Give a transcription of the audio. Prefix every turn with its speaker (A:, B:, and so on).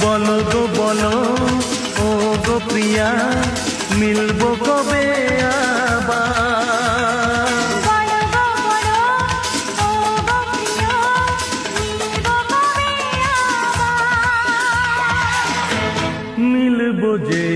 A: বলো গো বলো ও গো প্রিয়া, মিলবো কবে আবার?
B: বলো গো বলো ও গো প্রিয়, মিলবো কবে আবার?
A: মিলবো যে